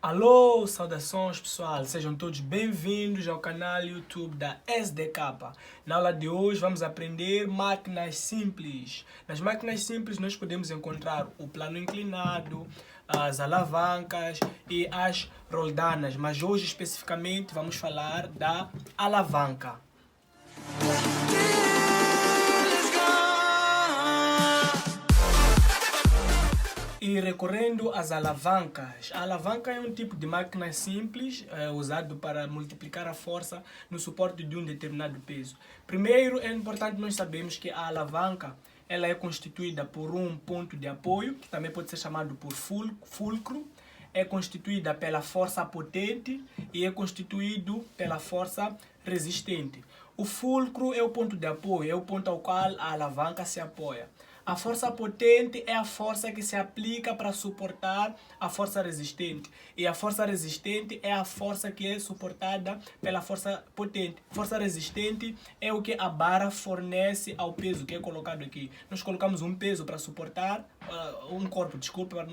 Alô, saudações pessoal, sejam todos bem-vindos ao canal YouTube da SDK. Na aula de hoje vamos aprender máquinas simples. Nas máquinas simples nós podemos encontrar o plano inclinado, as alavancas e as roldanas, mas hoje especificamente vamos falar da alavanca. E recorrendo às alavancas, a alavanca é um tipo de máquina simples usado para multiplicar a força no suporte de um determinado peso. Primeiro, é importante nós sabermos que a alavanca ela é constituída por um ponto de apoio, que também pode ser chamado por fulcro, é constituída pela força potente e é constituído pela força resistente. O fulcro é o ponto de apoio, é o ponto ao qual a alavanca se apoia. A força potente é a força que se aplica para suportar a força resistente. E a força resistente é a força que é suportada pela força potente. Força resistente é o que a barra fornece ao peso que é colocado aqui. Nós colocamos um peso para suportar, um corpo, desculpa,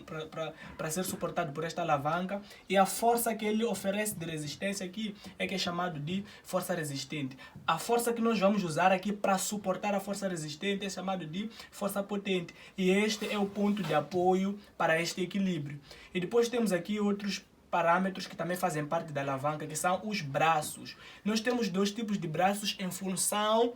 para ser suportado por esta alavanca. E a força que ele oferece de resistência aqui é que é chamado de força resistente. A força que nós vamos usar aqui para suportar a força resistente é chamado de força potente. E este é o ponto de apoio para este equilíbrio. E depois temos aqui outros parâmetros que também fazem parte da alavanca, que são os braços. Nós temos dois tipos de braços em função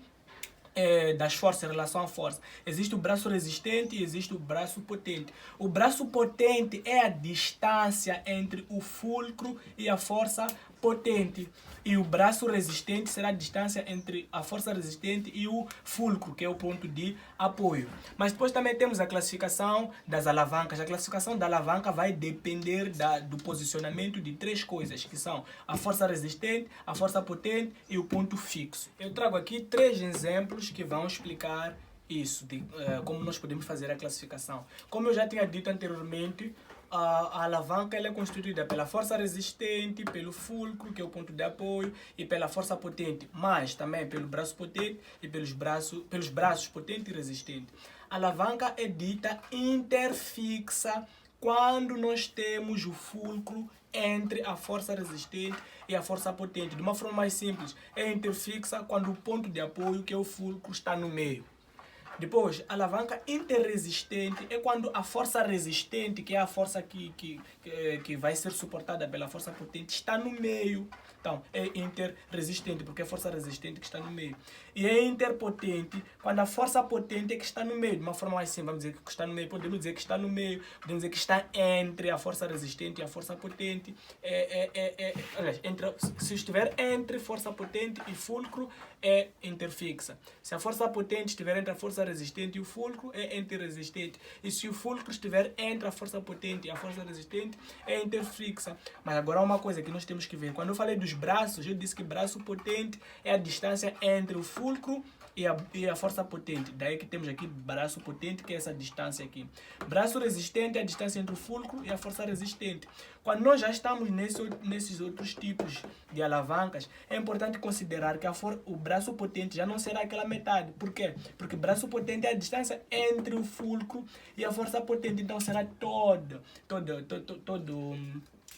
das forças, em relação à força. Existe o braço resistente e existe o braço potente. O braço potente é a distância entre o fulcro e a força potente. E o braço resistente será a distância entre a força resistente e o fulcro, que é o ponto de apoio. Mas depois também temos a classificação das alavancas. A classificação da alavanca vai depender do posicionamento de três coisas, que são a força resistente, a força potente e o ponto fixo. Eu trago aqui três exemplos que vão explicar isso, como nós podemos fazer a classificação. Como eu já tinha dito anteriormente, a alavanca ela é constituída pela força resistente, pelo fulcro, que é o ponto de apoio, e pela força potente, mas também pelo braço potente e pelos braços potente e resistente. A alavanca é dita interfixa quando nós temos o fulcro entre a força resistente e a força potente. De uma forma mais simples, é interfixa quando o ponto de apoio, que é o fulcro, está no meio. Depois, a alavanca interresistente é quando a força resistente, que é a força que vai ser suportada pela força potente, está no meio. Então, é interresistente, porque é a força resistente que está no meio. E é interpotente quando a força potente é que está no meio. De uma forma mais simples, vamos dizer que está no meio. Podemos dizer que está no meio, podemos dizer que está entre a força resistente e a força potente. Se estiver entre força potente e fulcro, é interfixa. Se a força potente estiver entre a força resistente e o fulcro, é interresistente. E se o fulcro estiver entre a força potente e a força resistente, é interfixa. Mas agora há uma coisa que nós temos que ver. Quando eu falei dos braços, eu disse que braço potente é a distância entre o fulcro e a força potente. Daí que temos aqui braço potente, que é essa distância aqui. Braço resistente é a distância entre o fulcro e a força resistente. Quando nós já estamos nesses outros tipos de alavancas, é importante considerar que o braço potente já não será aquela metade. Por quê? Porque braço potente é a distância entre o fulcro e a força potente. Então será todo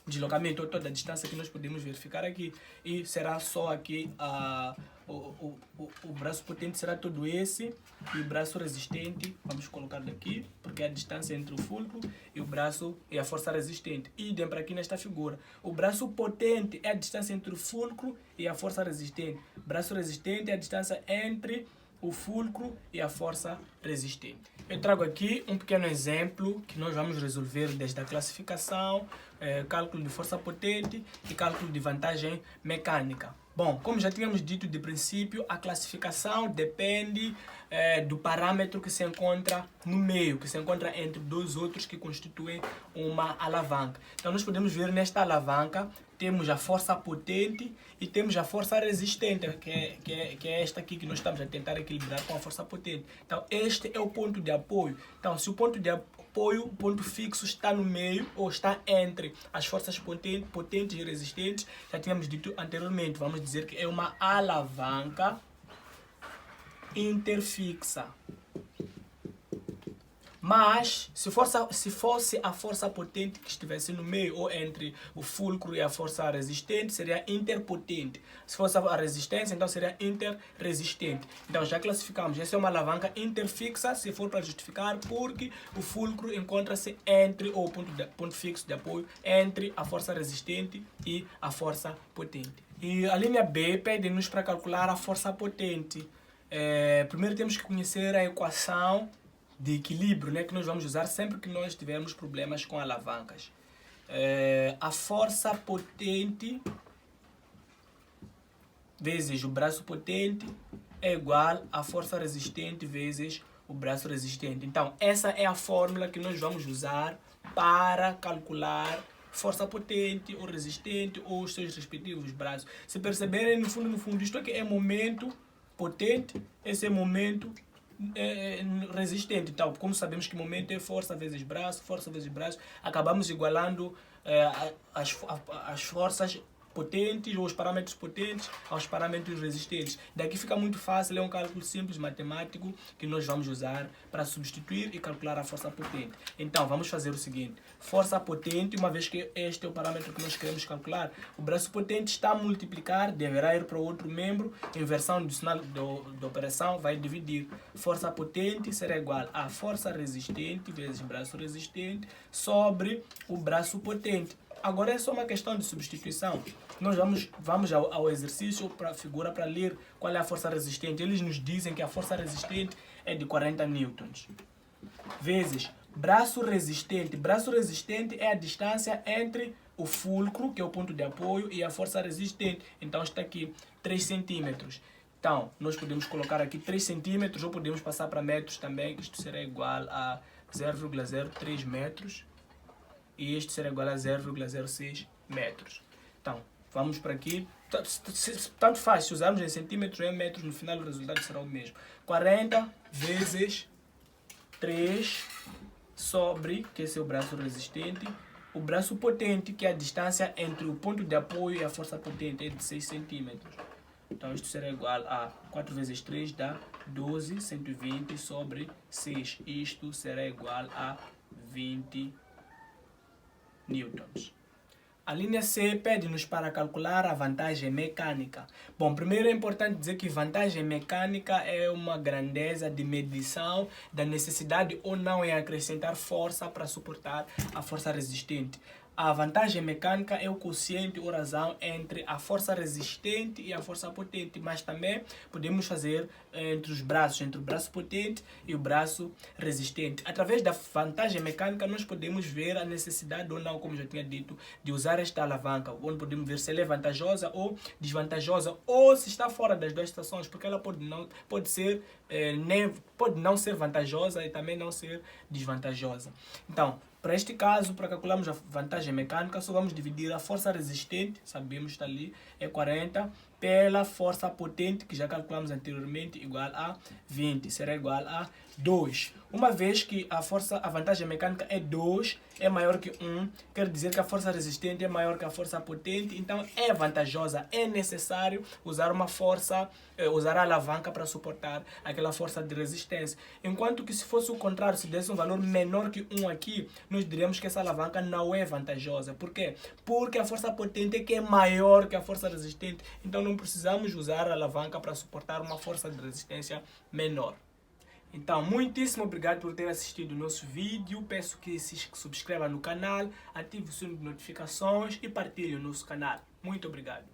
deslocamento, toda a distância que nós podemos verificar aqui. E será só aqui o braço potente será todo esse, e o braço resistente vamos colocar daqui, porque é a distância entre o fulcro e o braço e a força resistente. Idem para aqui nesta figura. O braço potente é a distância entre o fulcro e a força resistente. O braço resistente é a distância entre o fulcro e a força resistente. Eu trago aqui um pequeno exemplo que nós vamos resolver desde a classificação, cálculo de força potente e cálculo de vantagem mecânica. Bom, como já tínhamos dito de princípio, a classificação depende do parâmetro que se encontra no meio, que se encontra entre dois outros que constituem uma alavanca. Então nós podemos ver nesta alavanca, temos a força potente e temos a força resistente, que é esta aqui que nós estamos a tentar equilibrar com a força potente. Então este é o ponto de apoio. Então se o ponto de apoio, o ponto fixo está no meio, ou está entre as forças potentes e resistentes, já tínhamos dito anteriormente, vamos dizer que é uma alavanca interfixa. Mas, se fosse a força potente que estivesse no meio, ou entre o fulcro e a força resistente, seria interpotente. Se fosse a resistência, então seria interresistente. Então, já classificamos. Essa é uma alavanca interfixa, se for para justificar, porque o fulcro encontra-se entre, ou ponto fixo de apoio, entre a força resistente e a força potente. E a linha B pede-nos para calcular a força potente. Primeiro temos que conhecer a equação de equilíbrio, né, que nós vamos usar sempre que nós tivermos problemas com alavancas. A força potente vezes o braço potente é igual à força resistente vezes o braço resistente. Então, essa é a fórmula que nós vamos usar para calcular força potente ou resistente ou os seus respectivos braços. Se perceberem, no fundo, isto aqui é momento potente, esse é momento resistente. Então, como sabemos que momento é força vezes braço, acabamos igualando as forças potentes ou os parâmetros potentes aos parâmetros resistentes. Daqui fica muito fácil, é um cálculo simples matemático que nós vamos usar para substituir e calcular a força potente. Então, vamos fazer o seguinte: força potente, uma vez que este é o parâmetro que nós queremos calcular, o braço potente está a multiplicar, deverá ir para o outro membro, inversão do sinal da operação vai dividir. Força potente será igual a força resistente vezes braço resistente sobre o braço potente. Agora é só uma questão de substituição. Nós vamos ao exercício, para a figura, para ler qual é a força resistente. Eles nos dizem que a força resistente é de 40 newtons. Vezes braço resistente. Braço resistente é a distância entre o fulcro, que é o ponto de apoio, e a força resistente. Então está aqui 3 centímetros. Então, nós podemos colocar aqui 3 centímetros, ou podemos passar para metros também, que isto será igual a 0,03 metros. E este será igual a 0,06 metros. Então, vamos para aqui. Tanto faz, se usarmos em centímetros ou em metros, no final o resultado será o mesmo. 40 vezes 3 sobre, que esse é o braço resistente, o braço potente, que é a distância entre o ponto de apoio e a força potente, é de 6 centímetros. Então, isto será igual a 4 vezes 3 dá 12, 120 sobre 6. Isto será igual a 20 newtons. A linha C pede-nos para calcular a vantagem mecânica. Bom, primeiro é importante dizer que vantagem mecânica é uma grandeza de medição da necessidade ou não em acrescentar força para suportar a força resistente. A vantagem mecânica é o quociente ou razão entre a força resistente e a força potente, mas também podemos fazer entre os braços, entre o braço potente e o braço resistente. Através da vantagem mecânica, nós podemos ver a necessidade ou não, como já tinha dito, de usar esta alavanca, onde podemos ver se ela é vantajosa ou desvantajosa, ou se está fora das duas situações, porque ela pode não ser vantajosa e também não ser desvantajosa. Então, para este caso, para calcularmos a vantagem mecânica, só vamos dividir a força resistente, sabemos está ali, é 40, pela força potente, que já calculamos anteriormente, igual a 20, será igual a 2. Uma vez que a vantagem mecânica é 2, é maior que 1, quer dizer que a força resistente é maior que a força potente, então é vantajosa, é necessário usar usar a alavanca para suportar aquela força de resistência. Enquanto que se fosse o contrário, se desse um valor menor que 1 aqui, nós diríamos que essa alavanca não é vantajosa. Por quê? Porque a força potente é que é maior que a força resistente, então não precisamos usar a alavanca para suportar uma força de resistência menor. Então, muitíssimo obrigado por ter assistido o nosso vídeo. Peço que se subscreva no canal, ative o sino de notificações e partilhe o nosso canal. Muito obrigado.